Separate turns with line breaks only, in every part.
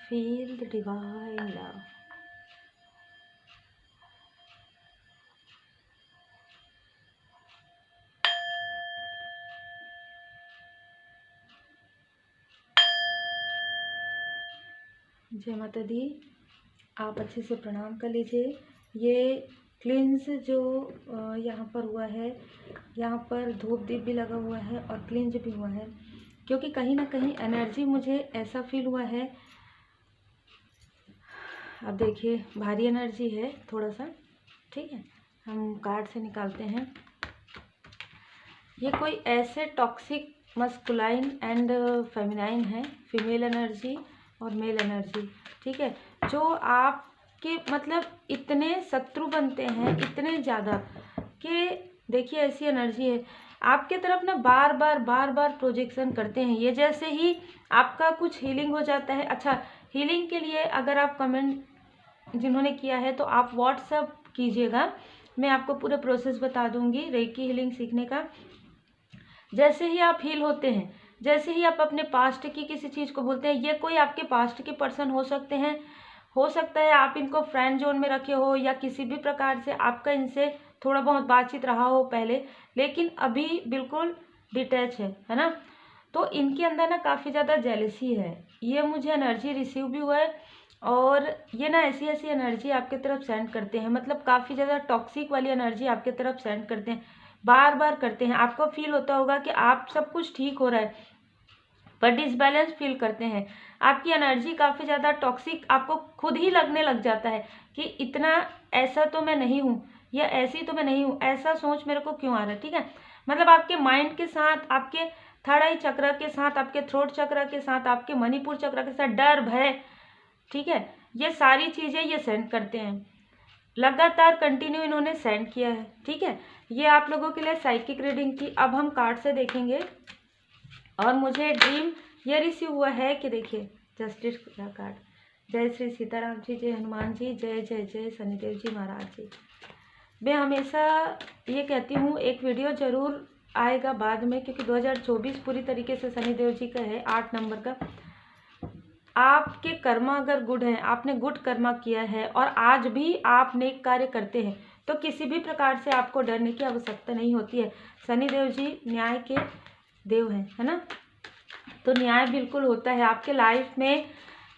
Feel the divine love. जय माता दी। आप अच्छे से प्रणाम कर लीजिए। ये क्लींस जो यहाँ पर हुआ है, यहाँ पर धूप दीप भी लगा हुआ है और क्लींस भी हुआ है, क्योंकि कहीं ना कहीं एनर्जी मुझे ऐसा फील हुआ है। अब देखिए भारी एनर्जी है थोड़ा सा, ठीक है। हम कार्ड से निकालते हैं। ये कोई ऐसे टॉक्सिक मस्कुलाइन एंड फेमिनाइन है, फीमेल एनर्जी और मेल एनर्जी, ठीक है, जो आपके मतलब इतने शत्रु बनते हैं, इतने ज़्यादा कि देखिए ऐसी एनर्जी है आपके तरफ ना, बार बार प्रोजेक्शन करते हैं ये। जैसे ही आपका कुछ हीलिंग हो जाता है, अच्छा हीलिंग के लिए अगर आप कमेंट जिन्होंने किया है तो आप व्हाट्सअप कीजिएगा, मैं आपको पूरा प्रोसेस बता दूंगी रेकी हीलिंग सीखने का। जैसे ही आप हील होते हैं, जैसे ही आप अपने पास्ट की किसी चीज़ को बोलते हैं, ये कोई आपके पास्ट के पर्सन हो सकते हैं, हो सकता है आप इनको फ्रेंड जोन में रखे हो या किसी भी प्रकार से आपका इनसे थोड़ा बहुत बातचीत रहा हो पहले, लेकिन अभी बिल्कुल डिटैच है ना। तो इनके अंदर ना काफ़ी ज़्यादा जेलसी है, ये मुझे एनर्जी रिसीव भी हुआ है। और ये ना ऐसी ऐसी एनर्जी आपके तरफ सेंड करते हैं, मतलब काफ़ी ज़्यादा टॉक्सिक वाली एनर्जी आपके तरफ सेंड करते हैं, बार बार करते हैं। आपको फील होता होगा कि आप सब कुछ ठीक हो रहा है पर डिसबैलेंस फील करते हैं। आपकी एनर्जी काफ़ी ज़्यादा टॉक्सिक आपको खुद ही लगने लग जाता है कि इतना ऐसा तो मैं नहीं हूँ या ऐसी तो मैं नहीं हूँ, ऐसा सोच मेरे को क्यों आ रहा है, ठीक है। मतलब आपके माइंड के साथ, आपके थर्ड आई चक्र के साथ, आपके थ्रोट चक्र के साथ, आपके मणिपुर चक्र के साथ डर भय, ठीक है, ये सारी चीज़ें ये सेंड करते हैं, लगातार कंटिन्यू इन्होंने सेंड किया है, ठीक है। ये आप लोगों के लिए साइकिक रीडिंग थी। अब हम कार्ड से देखेंगे और मुझे ड्रीम ये रिसीव हुआ है कि देखिए जस्टिस का कार्ड। जय श्री सीताराम जी, जय हनुमान जी, जय जय जय शनिदेव जी महाराज जी। मैं हमेशा ये कहती हूँ एक वीडियो जरूर आएगा बाद में, क्योंकि 2024 पूरी तरीके से शनिदेव जी का है, 8 नंबर का। आपके कर्मा अगर गुड है, आपने गुड कर्मा किया है और आज भी आप नेक कार्य करते हैं, तो किसी भी प्रकार से आपको डरने की आवश्यकता नहीं होती है। शनिदेव जी न्याय के देव हैं, है ना, तो न्याय बिल्कुल होता है आपके लाइफ में।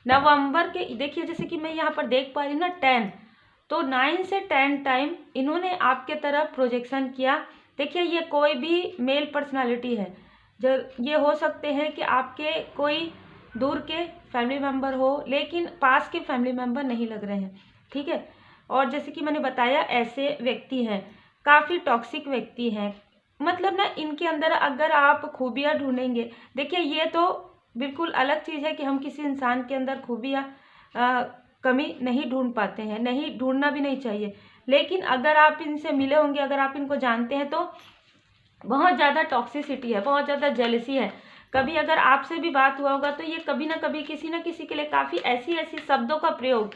नवंबर के देखिए, जैसे कि मैं यहाँ पर देख पा रही हूँ ना 10, तो 9 से 10 टाइम इन्होंने आपके तरफ प्रोजेक्शन किया। देखिए ये कोई भी मेल पर्सनालिटी है, जो ये हो सकते हैं कि आपके कोई दूर के फैमिली मेम्बर हो, लेकिन पास के फैमिली मेम्बर नहीं लग रहे हैं, ठीक है। और जैसे कि मैंने बताया ऐसे व्यक्ति हैं, काफ़ी टॉक्सिक व्यक्ति हैं, मतलब ना इनके अंदर अगर आप खूबियाँ ढूंढेंगे, देखिए ये तो बिल्कुल अलग चीज़ है कि हम किसी इंसान के अंदर खूबियाँ कमी नहीं ढूंढ पाते हैं, नहीं ढूंढना भी नहीं चाहिए, लेकिन अगर आप इनसे मिले होंगे, अगर आप इनको जानते हैं, तो बहुत ज़्यादा टॉक्सिसिटी है, बहुत ज़्यादा जेलसी है। कभी अगर आपसे भी बात हुआ होगा तो ये कभी ना कभी किसी ना किसी के लिए काफ़ी ऐसी ऐसी शब्दों का प्रयोग,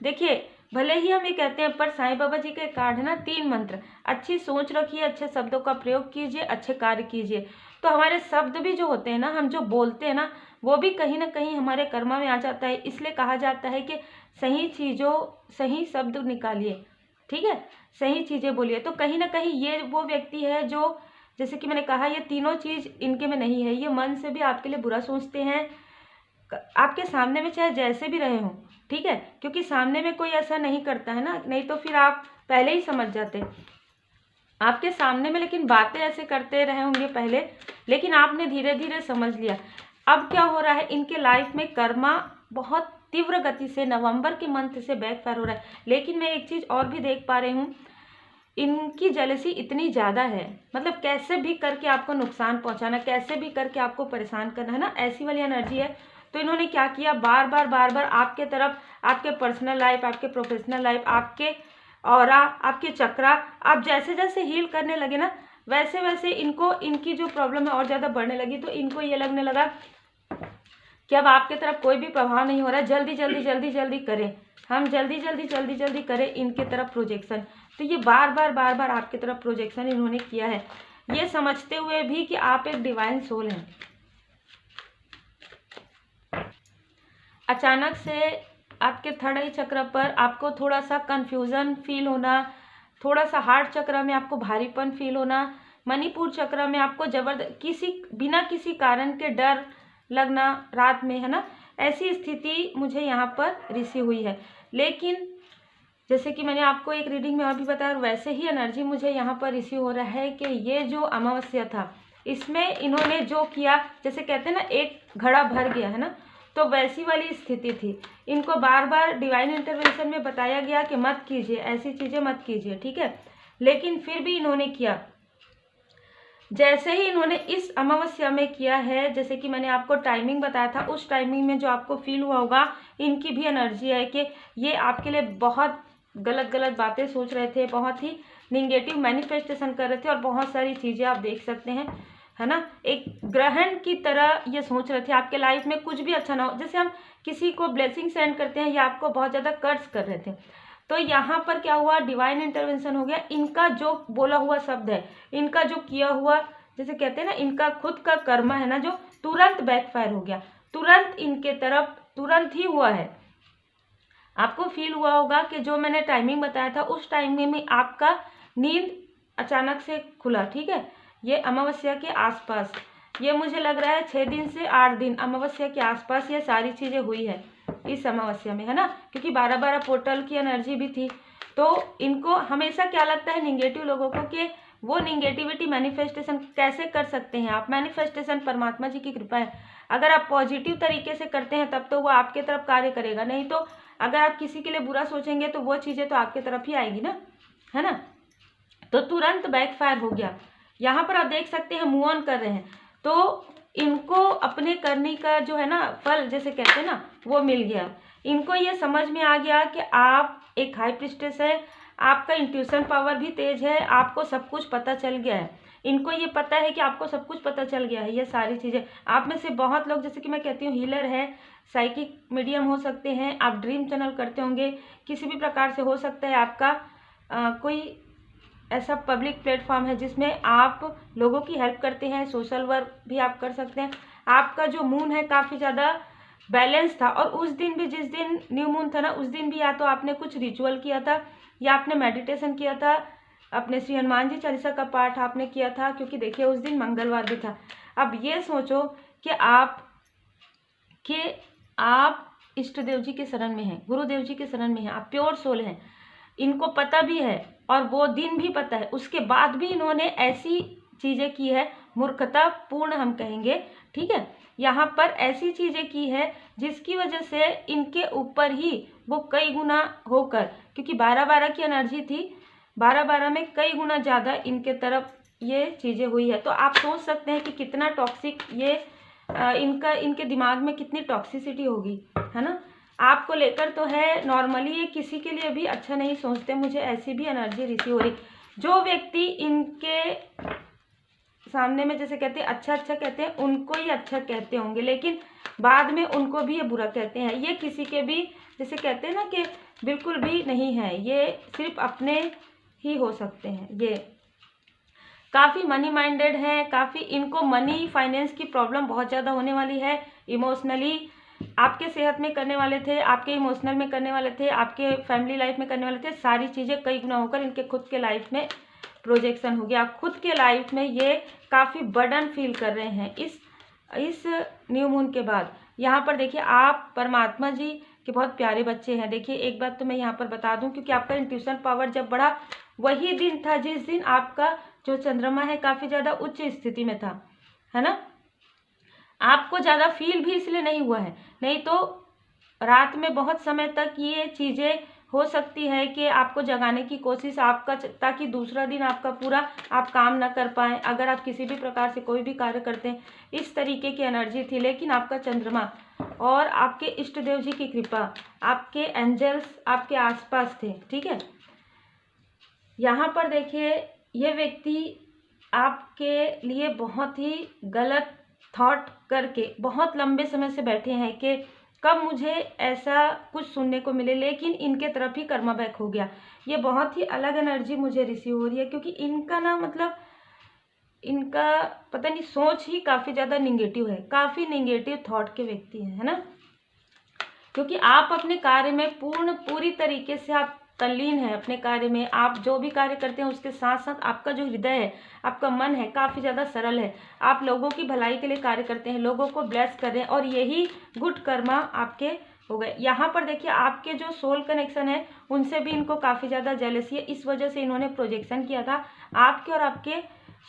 देखिए भले ही हम ये कहते हैं पर साईं बाबा जी के कार्ड है ना 3 मंत्र, अच्छी सोच रखिए, अच्छे शब्दों का प्रयोग कीजिए, अच्छे कार्य कीजिए, तो हमारे शब्द भी जो होते हैं ना, हम जो बोलते हैं ना, वो भी कहीं ना कहीं हमारे कर्मा में आ जाता है। इसलिए कहा जाता है कि सही चीज़ों सही शब्द निकालिए, ठीक है, सही चीज़ें बोलिए। तो कहीं ना कहीं ये वो व्यक्ति है जो, जैसे कि मैंने कहा, ये तीनों चीज़ इनके में नहीं है। ये मन से भी आपके लिए बुरा सोचते हैं, आपके सामने में चाहे जैसे भी रहे हों, ठीक है, क्योंकि सामने में कोई ऐसा नहीं करता है ना, नहीं तो फिर आप पहले ही समझ जाते आपके सामने में, लेकिन बातें ऐसे करते रहे होंगे पहले, लेकिन आपने धीरे धीरे समझ लिया। अब क्या हो रहा है, इनके लाइफ में कर्मा बहुत तीव्र गति से नवंबर के मंथ से बैकफायर हो रहा है। लेकिन मैं एक चीज़ और भी देख पा रही हूँ, इनकी जेलसी इतनी ज़्यादा है, मतलब कैसे भी करके आपको नुकसान पहुंचाना, कैसे भी करके आपको परेशान करना, है ना, ऐसी वाली एनर्जी है। तो इन्होंने क्या किया, बार बार आपके तरफ, आपके पर्सनल लाइफ, आपके प्रोफेशनल लाइफ, आपके ऑरा, आपके चक्रा, आप जैसे जैसे हील करने लगे ना, वैसे वैसे इनको इनकी जो प्रॉब्लम है और ज़्यादा बढ़ने लगी। तो इनको ये लगने लगा कि अब आपके तरफ कोई भी प्रभाव नहीं हो रहा है, जल्दी जल्दी जल्दी जल्दी करें, हम जल्दी जल्दी जल्दी जल्दी करें इनके तरफ प्रोजेक्शन। तो ये बार बार आपकी तरफ प्रोजेक्शन इन्होंने किया है, ये समझते हुए भी कि आप एक डिवाइन सोल हैं। अचानक से आपके थर्ड आई चक्र पर आपको थोड़ा सा कन्फ्यूज़न फील होना, थोड़ा सा हार्ट चक्र में आपको भारीपन फील होना, मणिपुर चक्र में आपको बिना किसी कारण के डर लगना रात में, है ना, ऐसी स्थिति मुझे यहाँ पर ऋषि हुई है। लेकिन जैसे कि मैंने आपको एक रीडिंग में अभी बताया, वैसे ही एनर्जी मुझे यहाँ पर ऋषि हो रहा है कि ये जो अमावस्या था इसमें इन्होंने जो किया, जैसे कहते हैं ना एक घड़ा भर गया, है ना, तो वैसी वाली स्थिति थी। इनको बार बार डिवाइन इंटरवेंशन में बताया गया कि मत कीजिए, ऐसी चीज़ें मत कीजिए, ठीक है, लेकिन फिर भी इन्होंने किया। जैसे ही इन्होंने इस अमावस्या में किया है, जैसे कि मैंने आपको टाइमिंग बताया था, उस टाइमिंग में जो आपको फील हुआ होगा, इनकी भी एनर्जी है कि ये आपके लिए बहुत गलत गलत बातें सोच रहे थे, बहुत ही निगेटिव मैनिफेस्टेशन कर रहे थे और बहुत सारी चीज़ें आप देख सकते हैं, है ना, एक ग्रहण की तरह ये सोच रहे थे आपके लाइफ में कुछ भी अच्छा ना हो। जैसे हम किसी को ब्लेसिंग सेंड करते हैं या आपको बहुत ज़्यादा कर्ज कर रहे थे, तो यहाँ पर क्या हुआ, डिवाइन इंटरवेंशन हो गया। इनका जो बोला हुआ शब्द है, इनका जो किया हुआ, जैसे कहते हैं ना, इनका खुद का कर्म है ना, जो तुरंत बैकफायर हो गया, तुरंत इनके तरफ तुरंत ही हुआ है। आपको फील हुआ होगा कि जो मैंने टाइमिंग बताया था उस टाइमिंग में आपका नींद अचानक से खुला, ठीक है, ये अमावस्या के आसपास, ये मुझे लग रहा है 6 दिन से 8 दिन अमावस्या के आसपास ये सारी चीज़ें हुई है इस अमावस्या में, है ना, क्योंकि 12-12 पोर्टल की एनर्जी भी थी। तो इनको हमेशा क्या लगता है निगेटिव लोगों को कि वो निगेटिविटी मैनिफेस्टेशन कैसे कर सकते हैं आप, मैनिफेस्टेशन परमात्मा जी की कृपा है। अगर आप पॉजिटिव तरीके से करते हैं तब तो वो आपके तरफ कार्य करेगा, नहीं तो अगर आप किसी के लिए बुरा सोचेंगे तो वो चीज़ें तो आपके तरफ ही आएगी ना, है ना। तो तुरंत बैकफायर हो गया। यहाँ पर आप देख सकते हैं मूव ऑन कर रहे हैं, तो इनको अपने करने का जो है ना फल, जैसे कहते हैं ना, वो मिल गया। इनको ये समझ में आ गया कि आप एक हाई प्रिस्टेस है, आपका इंट्यूशन पावर भी तेज है, आपको सब कुछ पता चल गया है। इनको ये पता है कि आपको सब कुछ पता चल गया है, ये सारी चीज़ें। आप में से बहुत लोग, जैसे कि मैं कहती हूँ, हीलर है, साइकिक मीडियम हो सकते हैं, आप ड्रीम चैनल करते होंगे, किसी भी प्रकार से हो सकता है आपका कोई ऐसा पब्लिक प्लेटफॉर्म है जिसमें आप लोगों की हेल्प करते हैं, सोशल वर्क भी आप कर सकते हैं। आपका जो मून है काफ़ी ज़्यादा बैलेंस था, और उस दिन भी, जिस दिन न्यू मून था ना, उस दिन भी या तो आपने कुछ रिचुअल किया था या आपने मेडिटेशन किया था, अपने श्री हनुमान जी चालीसा का पाठ आपने किया था, क्योंकि देखिए उस दिन मंगलवार भी था। अब ये सोचो कि आप इष्ट देव जी के शरण में हैं, गुरुदेव जी के शरण में हैं, आप प्योर सोल हैं, इनको पता भी है और वो दिन भी पता है, उसके बाद भी इन्होंने ऐसी चीज़ें की है, मूर्खता पूर्ण हम कहेंगे, ठीक है, यहाँ पर ऐसी चीज़ें की है जिसकी वजह से इनके ऊपर ही वो कई गुना होकर, क्योंकि 12-12 की एनर्जी थी, 12-12 में कई गुना ज़्यादा इनके तरफ ये चीज़ें हुई है। तो आप सोच सकते हैं कि कितना टॉक्सिक ये इनके दिमाग में कितनी टॉक्सिसिटी होगी, है ना। आपको लेकर तो है, नॉर्मली ये किसी के लिए भी अच्छा नहीं सोचते, मुझे ऐसी भी एनर्जी रिसीव हो रही। जो व्यक्ति इनके सामने में, जैसे कहते हैं अच्छा अच्छा कहते हैं, उनको ही अच्छा कहते होंगे, लेकिन बाद में उनको भी ये बुरा कहते हैं। ये किसी के भी, जैसे कहते हैं ना, कि बिल्कुल भी नहीं है, ये सिर्फ अपने ही हो सकते हैं। ये काफ़ी मनी माइंडेड है, काफ़ी इनको मनी फाइनेंस की प्रॉब्लम बहुत ज़्यादा होने वाली है। इमोशनली आपके सेहत में करने वाले थे, आपके इमोशनल में करने वाले थे, आपके फैमिली लाइफ में करने वाले थे, सारी चीज़ें कई गुना होकर इनके खुद के लाइफ में प्रोजेक्शन हो गया। खुद के लाइफ में ये काफ़ी बर्डन फील कर रहे हैं इस न्यू मून के बाद। यहाँ पर देखिए, आप परमात्मा जी के बहुत प्यारे बच्चे हैं। देखिए, एक बात तो मैं यहाँ पर बता दूँ, क्योंकि आपका इंट्यूशन पावर जब बढ़ा, वही दिन था जिस दिन आपका जो चंद्रमा है काफ़ी ज़्यादा उच्च स्थिति में था, है ना। आपको ज़्यादा फील भी इसलिए नहीं हुआ है, नहीं तो रात में बहुत समय तक ये चीज़ें हो सकती है कि आपको जगाने की कोशिश आपका, ताकि दूसरा दिन आपका पूरा आप काम ना कर पाएँ, अगर आप किसी भी प्रकार से कोई भी कार्य करते हैं, इस तरीके की एनर्जी थी। लेकिन आपका चंद्रमा और आपके इष्ट देव जी की कृपा, आपके एंजल्स आपके आसपास थे, ठीक है। यहाँ पर देखिए, ये व्यक्ति आपके लिए बहुत ही गलत थॉट करके बहुत लंबे समय से बैठे हैं कि कब मुझे ऐसा कुछ सुनने को मिले, लेकिन इनके तरफ ही कर्मा बैक हो गया। ये बहुत ही अलग एनर्जी मुझे रिसीव हो रही है, क्योंकि इनका ना, मतलब इनका पता नहीं, सोच ही काफ़ी ज़्यादा निगेटिव है, काफ़ी निगेटिव थॉट के व्यक्ति हैं, है ना। क्योंकि आप अपने कार्य में पूरी तरीके से आप तल्लीन है अपने कार्य में। आप जो भी कार्य करते हैं उसके साथ साथ आपका जो हृदय है, आपका मन है, काफ़ी ज़्यादा सरल है। आप लोगों की भलाई के लिए कार्य करते हैं, लोगों को ब्लेस कर रहे हैं, और यही गुड कर्मा आपके हो गए। यहाँ पर देखिए आपके जो सोल कनेक्शन है उनसे भी इनको काफ़ी ज़्यादा जेलसी है, इस वजह से इन्होंने प्रोजेक्शन किया था आपके और आपके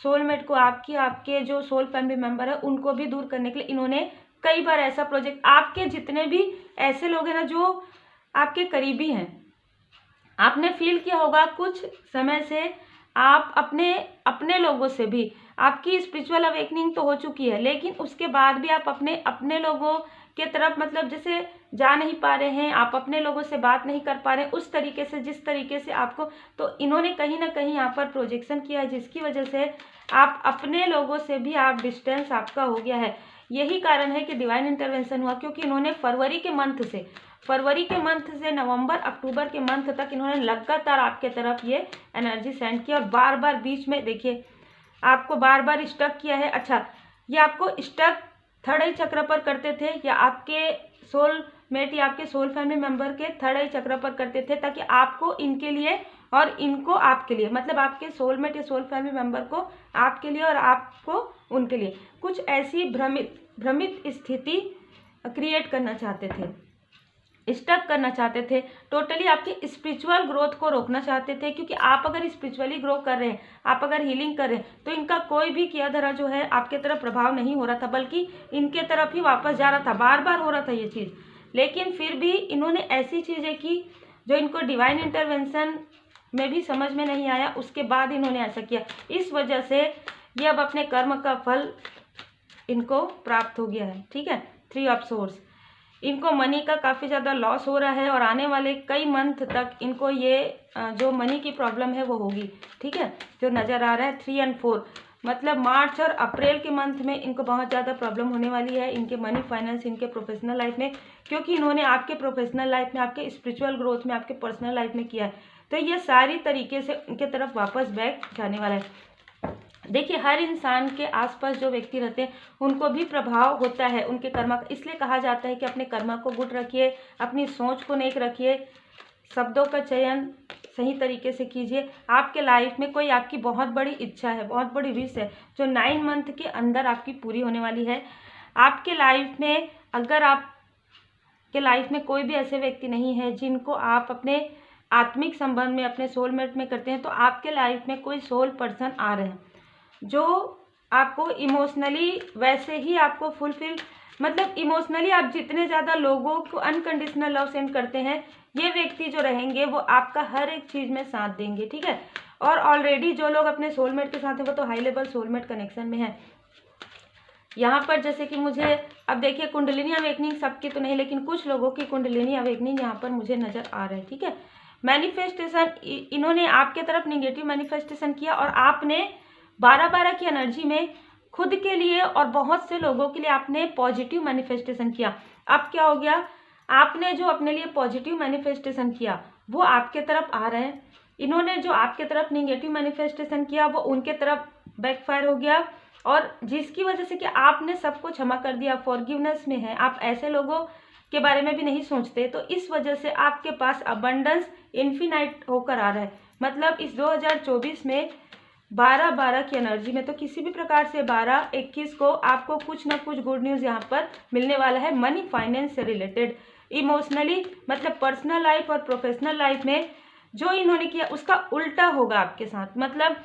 सोलमेट को, आपके जो सोल फैमिली मेम्बर है उनको भी दूर करने के लिए इन्होंने कई बार ऐसा प्रोजेक्ट, आपके जितने भी ऐसे लोग हैं ना जो आपके करीबी हैं, आपने फील किया होगा कुछ समय से आप अपने लोगों से भी, आपकी स्पिरिचुअल अवेकनिंग तो हो चुकी है, लेकिन उसके बाद भी आप अपने लोगों के तरफ मतलब जैसे जा नहीं पा रहे हैं, आप अपने लोगों से बात नहीं कर पा रहे हैं उस तरीके से जिस तरीके से आपको, तो इन्होंने कहीं ना कहीं यहाँ पर प्रोजेक्शन किया है, जिसकी वजह से आप अपने लोगों से भी आप डिस्टेंस आपका हो गया है। यही कारण है कि डिवाइन इंटरवेंशन हुआ, क्योंकि इन्होंने फरवरी के मंथ से नवंबर अक्टूबर के मंथ तक इन्होंने लगातार आपके तरफ ये एनर्जी सेंड किया, और बार बार बीच में देखिए आपको बार बार स्टक किया है। अच्छा, ये आपको स्टक थर्ड आई चक्र पर करते थे, या आपके सोल मेट या आपके सोल फैमिली मेंबर के थर्ड आई चक्र पर करते थे, ताकि आपको इनके लिए और इनको आपके लिए, मतलब आपके सोलमेट या सोल फैमिली मेंबर को आपके लिए और आपको उनके लिए कुछ ऐसी भ्रमित स्थिति क्रिएट करना चाहते थे, स्टक करना चाहते थे, टोटली आपकी स्पिरिचुअल ग्रोथ को रोकना चाहते थे। क्योंकि आप अगर स्पिरिचुअली ग्रो कर रहे हैं, आप अगर हीलिंग कर रहे हैं, तो इनका कोई भी किया धरा जो है आपके तरफ प्रभाव नहीं हो रहा था, बल्कि इनके तरफ ही वापस जा रहा था, बार बार हो रहा था ये चीज़। लेकिन फिर भी इन्होंने ऐसी चीज़ें की जो इनको डिवाइन इंटरवेंशन में भी समझ में नहीं आया, उसके बाद इन्होंने ऐसा किया। इस वजह से ये अब अपने कर्म का फल इनको प्राप्त हो गया है। ठीक है, 3 ऑफ सोर्स, इनको मनी का काफ़ी ज़्यादा लॉस हो रहा है, और आने वाले कई मंथ तक इनको ये जो मनी की प्रॉब्लम है वो होगी। ठीक है, जो नज़र आ रहा है 3 और 4, मतलब मार्च और अप्रैल के मंथ में इनको बहुत ज़्यादा प्रॉब्लम होने वाली है, इनके मनी फाइनेंस, इनके प्रोफेशनल लाइफ में, क्योंकि इन्होंने आपके प्रोफेशनल लाइफ में, आपके स्पिरिचुअल ग्रोथ में, आपके पर्सनल लाइफ में किया है, तो ये सारी तरीके से उनके तरफ वापस बैक जाने वाला है। देखिए हर इंसान के आसपास जो व्यक्ति रहते हैं उनको भी प्रभाव होता है उनके कर्मा का, इसलिए कहा जाता है कि अपने कर्मा को गुड रखिए, अपनी सोच को नेक रखिए, शब्दों का चयन सही तरीके से कीजिए। आपके लाइफ में कोई आपकी बहुत बड़ी इच्छा है, बहुत बड़ी विश है, जो 9 मंथ के अंदर आपकी पूरी होने वाली है। आपके लाइफ में, अगर आपके लाइफ में कोई भी ऐसे व्यक्ति नहीं है जिनको आप अपने आत्मिक संबंध में, अपने सोलमेट में करते हैं, तो आपके लाइफ में कोई सोल पर्सन आ रहे हैं जो आपको इमोशनली वैसे ही आपको फुलफिल, मतलब इमोशनली आप जितने ज़्यादा लोगों को अनकंडीशनल लव सेंड करते हैं, ये व्यक्ति जो रहेंगे वो आपका हर एक चीज़ में साथ देंगे। ठीक है, और ऑलरेडी जो लोग अपने सोलमेट के साथ हैं वो तो हाई लेवल सोलमेट कनेक्शन में है। यहाँ पर जैसे कि मुझे अब देखिए कुंडलिनी अवेकनिंग सबकी तो नहीं, लेकिन कुछ लोगों की कुंडलिनी अवेकनिंग यहाँ पर मुझे नज़र आ रहा है। ठीक है, मैनिफेस्टेशन, इन्होंने आपके तरफ निगेटिव मैनिफेस्टेशन किया, और आपने 12-12 की एनर्जी में खुद के लिए और बहुत से लोगों के लिए आपने पॉजिटिव मैनिफेस्टेशन किया। अब क्या हो गया, आपने जो अपने लिए पॉजिटिव मैनिफेस्टेशन किया वो आपके तरफ आ रहे हैं, इन्होंने जो आपके तरफ निगेटिव मैनिफेस्टेशन किया वो उनके तरफ बैकफायर हो गया, और जिसकी वजह से कि आपने सबको क्षमा कर दिया, फॉरगिवनेस में है, आप ऐसे लोगों के बारे में भी नहीं सोचते, तो इस वजह से आपके पास अबंडेंस इन्फिनाइट होकर आ रहा है। मतलब इस 2024 में 12-12 की एनर्जी में, तो किसी भी प्रकार से 12-21 को आपको कुछ ना कुछ गुड न्यूज़ यहाँ पर मिलने वाला है, मनी फाइनेंस से रिलेटेड, इमोशनली, मतलब पर्सनल लाइफ और प्रोफेशनल लाइफ में जो इन्होंने किया उसका उल्टा होगा आपके साथ। मतलब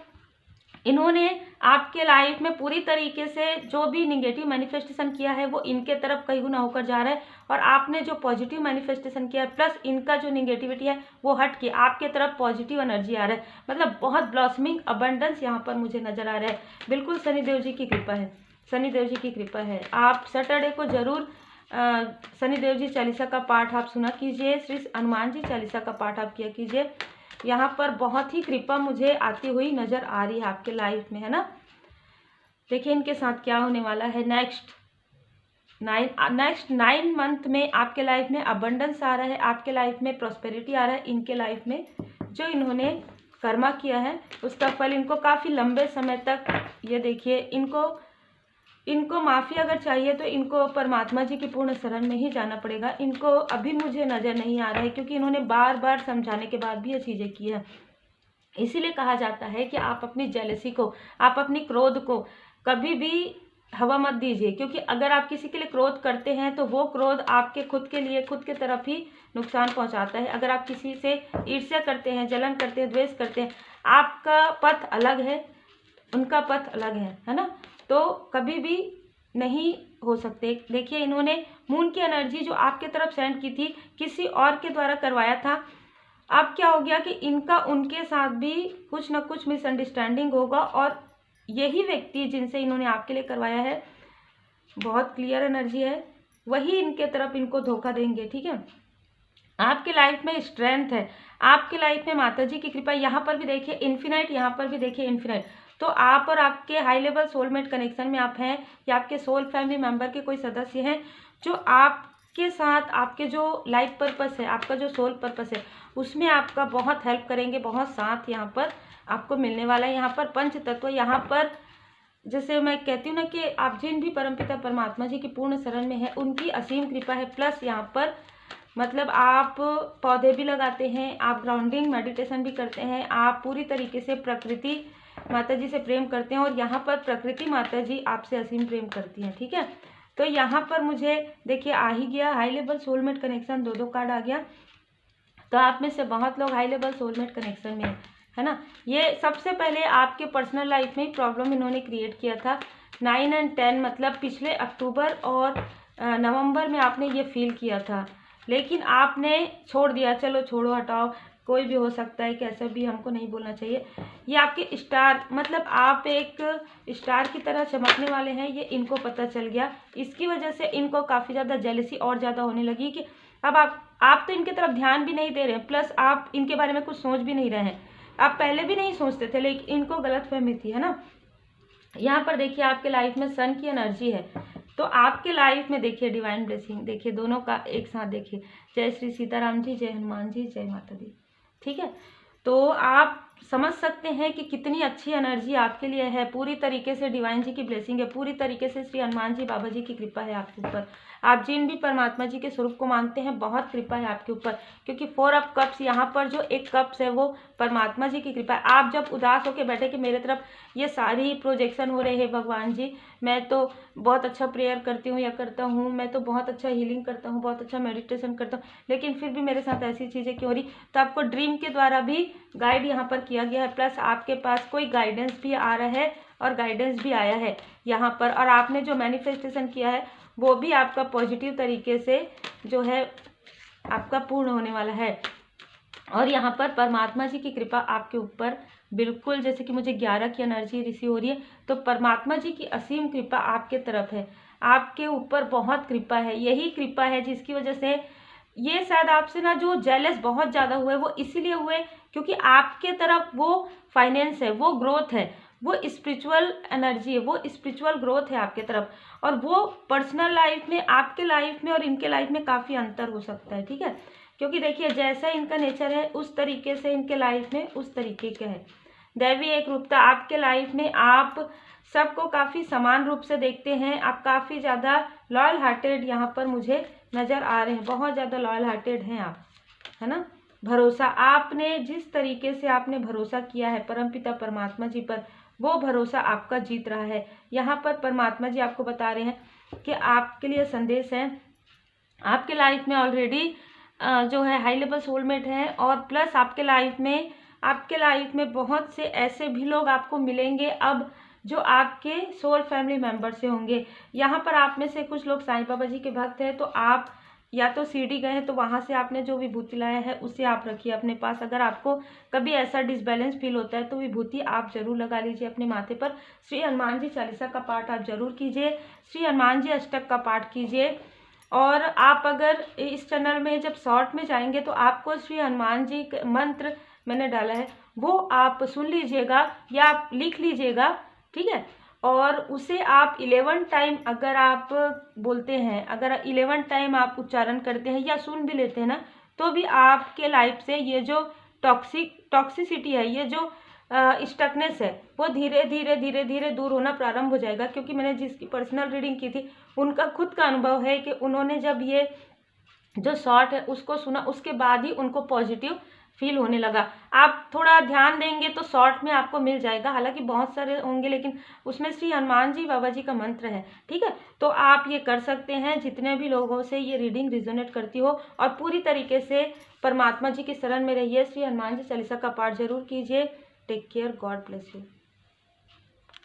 इन्होंने आपके लाइफ में पूरी तरीके से जो भी निगेटिव मैनिफेस्टेशन किया है वो इनके तरफ कई गुना होकर जा रहा है, और आपने जो पॉजिटिव मैनिफेस्टेशन किया है प्लस इनका जो निगेटिविटी है वो हट के आपके तरफ पॉजिटिव एनर्जी आ रहा है। मतलब बहुत ब्लॉसमिंग अबंडेंस यहाँ पर मुझे नज़र आ रहा है। बिल्कुल शनिदेव जी की कृपा है, शनिदेव जी की कृपा है। आप सैटरडे को ज़रूर शनिदेव जी चालीसा का पाठ आप सुना कीजिए, श्री हनुमान जी चालीसा का पाठ आप किया कीजिए। यहाँ पर बहुत ही कृपा मुझे आती हुई नज़र आ रही है आपके लाइफ में, है ना। देखिए इनके साथ क्या होने वाला है नेक्स्ट 9 मंथ में। आपके लाइफ में अबंडेंस आ रहा है, आपके लाइफ में प्रॉस्पेरिटी आ रहा है। इनके लाइफ में जो इन्होंने कर्मा किया है उसका फल इनको काफ़ी लंबे समय तक, ये देखिए इनको इनको माफ़ी अगर चाहिए तो इनको परमात्मा जी की पूर्ण शरण में ही जाना पड़ेगा। इनको अभी मुझे नज़र नहीं आ रहा है, क्योंकि इन्होंने बार बार समझाने के बाद भी ये चीज़ें की है। इसीलिए कहा जाता है कि आप अपनी जेलसी को, आप अपनी क्रोध को कभी भी हवा मत दीजिए, क्योंकि अगर आप किसी के लिए क्रोध करते हैं तो वो क्रोध आपके खुद के लिए, खुद के तरफ ही नुकसान पहुंचाता है। अगर आप किसी से ईर्ष्या करते हैं, जलन करते हैं, द्वेष करते हैं, आपका पथ अलग है, उनका पथ अलग है ना, तो कभी भी नहीं हो सकते। देखिए, इन्होंने मून की एनर्जी जो आपके तरफ सेंड की थी, किसी और के द्वारा करवाया था। अब क्या हो गया कि इनका उनके साथ भी कुछ ना कुछ मिसअंडरस्टैंडिंग होगा, और यही व्यक्ति जिनसे इन्होंने आपके लिए करवाया है, बहुत क्लियर एनर्जी है, वही इनके तरफ इनको धोखा देंगे। ठीक है, आपकी लाइफ में स्ट्रेंथ है, आपकी लाइफ में माता जी की कृपा। यहाँ पर भी देखिए इन्फिनाइट, यहाँ पर भी देखिए इन्फिनाइट। तो आप और आपके हाई लेवल सोलमेट कनेक्शन में आप हैं, या आपके सोल फैमिली मेंबर के कोई सदस्य हैं जो आपके साथ, आपके जो लाइफ पर्पस है, आपका जो सोल पर्पस है, उसमें आपका बहुत हेल्प करेंगे, बहुत साथ यहाँ पर आपको मिलने वाला है। यहाँ पर पंच तत्व, यहाँ पर जैसे मैं कहती हूँ ना कि आप जिन भी परमपिता परमात्मा जी की पूर्ण शरण में है, उनकी असीम कृपा है। प्लस यहाँ पर मतलब आप पौधे भी लगाते हैं, आप ग्राउंडिंग मेडिटेशन भी करते हैं, आप पूरी तरीके से प्रकृति माता जी से प्रेम करते हैं, और यहाँ पर प्रकृति माता जी आपसे असीम प्रेम करती हैं। ठीक है, तो यहाँ पर मुझे देखिए आ ही गया हाई लेवल सोलमेट कनेक्शन, दो कार्ड आ गया। तो आप में से बहुत लोग हाई लेवल सोलमेट कनेक्शन में है ना। ये सबसे पहले आपके पर्सनल लाइफ में प्रॉब्लम इन्होंने क्रिएट किया था 9 और 10, मतलब पिछले अक्टूबर और नवंबर में आपने ये फील किया था, लेकिन आपने छोड़ दिया। चलो छोड़ो, हटाओ, कोई भी हो सकता है, कैसा भी, हमको नहीं बोलना चाहिए। ये आपके स्टार, मतलब आप एक स्टार की तरह चमकने वाले हैं, ये इनको पता चल गया। इसकी वजह से इनको काफ़ी ज़्यादा जेलसी और ज़्यादा होने लगी कि अब आप तो इनकी तरफ ध्यान भी नहीं दे रहे हैं, प्लस आप इनके बारे में कुछ सोच भी नहीं रहे हैं। आप पहले भी नहीं सोचते थे, लेकिन इनको गलतफहमी थी, है ना। यहाँ पर देखिए आपके लाइफ में सन की एनर्जी है, तो आपके लाइफ में देखिए डिवाइन ब्लेसिंग, देखिए दोनों का एक साथ देखिए। जय श्री सीताराम जी, जय हनुमान जी, जय माता दी। ठीक है, तो आप समझ सकते हैं कि कितनी अच्छी एनर्जी आपके लिए है। पूरी तरीके से डिवाइन जी की ब्लेसिंग है, पूरी तरीके से श्री हनुमान जी बाबा जी की कृपा है आपके ऊपर। आप जिन भी परमात्मा जी के स्वरूप को मानते हैं, बहुत कृपा है आपके ऊपर, क्योंकि 4 ऑफ कप्स, यहाँ पर जो एक कप्स है वो परमात्मा जी की कृपा है। आप जब उदास होकर बैठे कि मेरे तरफ ये सारी प्रोजेक्शन हो रहे हैं, भगवान जी मैं तो बहुत अच्छा प्रेयर करती हूँ या करता हूँ, मैं तो बहुत अच्छा हीलिंग करता हूँ, बहुत अच्छा मेडिटेशन करता हूँ, लेकिन फिर भी मेरे साथ ऐसी चीज़ें क्यों हो रही, तो आपको ड्रीम के द्वारा भी गाइड यहाँ पर किया गया है। प्लस आपके पास कोई गाइडेंस भी आ रहा है और गाइडेंस भी आया है यहाँ पर, और आपने जो मैनिफेस्टेशन किया है वो भी आपका पॉजिटिव तरीके से जो है आपका पूर्ण होने वाला है। और यहाँ पर परमात्मा जी की कृपा आपके ऊपर बिल्कुल, जैसे कि मुझे 11 की एनर्जी रिसीव हो रही है, तो परमात्मा जी की असीम कृपा आपके तरफ है, आपके ऊपर बहुत कृपा है। यही कृपा है जिसकी वजह से ये शायद आपसे ना जो जेलस बहुत ज़्यादा हुए, वो इसीलिए हुए क्योंकि आपके तरफ वो फाइनेंस है, वो ग्रोथ है, वो स्पिरिचुअल एनर्जी है, वो स्पिरिचुअल ग्रोथ है आपके तरफ, और वो पर्सनल लाइफ में, आपके लाइफ में और इनके लाइफ में काफ़ी अंतर हो सकता है। ठीक है, क्योंकि देखिए जैसा इनका नेचर है उस तरीके से इनके लाइफ में उस तरीके का है। दैवी एक रूपता आपके लाइफ में, आप सबको काफ़ी समान रूप से देखते हैं, आप काफ़ी ज़्यादा लॉयल हार्टेड यहाँ पर मुझे नज़र आ रहे हैं, बहुत ज़्यादा लॉयल हार्टेड हैं आप, है ना। भरोसा, आपने जिस तरीके से आपने भरोसा किया है परमपिता परमात्मा जी पर, वो भरोसा आपका जीत रहा है। यहाँ पर परमात्मा जी आपको बता रहे हैं कि आपके लिए संदेश है, आपके लाइफ में ऑलरेडी जो है हाई लेवल सोलमेट है, और प्लस आपके लाइफ में बहुत से ऐसे भी लोग आपको मिलेंगे अब जो आपके सोल फैमिली मेंबर से होंगे। यहाँ पर आप में से कुछ लोग साईं बाबा जी के भक्त हैं, तो आप या तो शिरडी गए हैं तो वहाँ से आपने जो विभूति लाया है उसे आप रखिए अपने पास। अगर आपको कभी ऐसा डिसबैलेंस फील होता है तो विभूति आप जरूर लगा लीजिए अपने माथे पर। श्री हनुमान जी चालीसा का पाठ आप जरूर कीजिए, श्री हनुमान जी अष्टक का पाठ कीजिए, और आप अगर इस चैनल में जब शॉर्ट में जाएंगे तो आपको श्री हनुमान जी मंत्र मैंने डाला है वो आप सुन लीजिएगा या आप लिख लीजिएगा, ठीक है। और उसे आप 11 टाइम अगर आप बोलते हैं, अगर 11 टाइम आप उच्चारण करते हैं या सुन भी लेते हैं ना, तो भी आपके लाइफ से ये जो टॉक्सिसिटी है, ये जो स्टकनेस है वो धीरे धीरे धीरे धीरे दूर होना प्रारंभ हो जाएगा। क्योंकि मैंने जिसकी पर्सनल रीडिंग की थी उनका खुद का अनुभव है कि उन्होंने जब ये जो शॉर्ट है उसको सुना उसके बाद ही उनको पॉजिटिव फील होने लगा। आप थोड़ा ध्यान देंगे तो शॉर्ट में आपको मिल जाएगा, हालांकि बहुत सारे होंगे लेकिन उसमें श्री हनुमान जी बाबा जी का मंत्र है, ठीक है। तो आप ये कर सकते हैं, जितने भी लोगों से ये रीडिंग रिजोनेट करती हो, और पूरी तरीके से परमात्मा जी की शरण में रहिए। श्री हनुमान जी चालीसा का पाठ जरूर कीजिए। Take care, God bless you.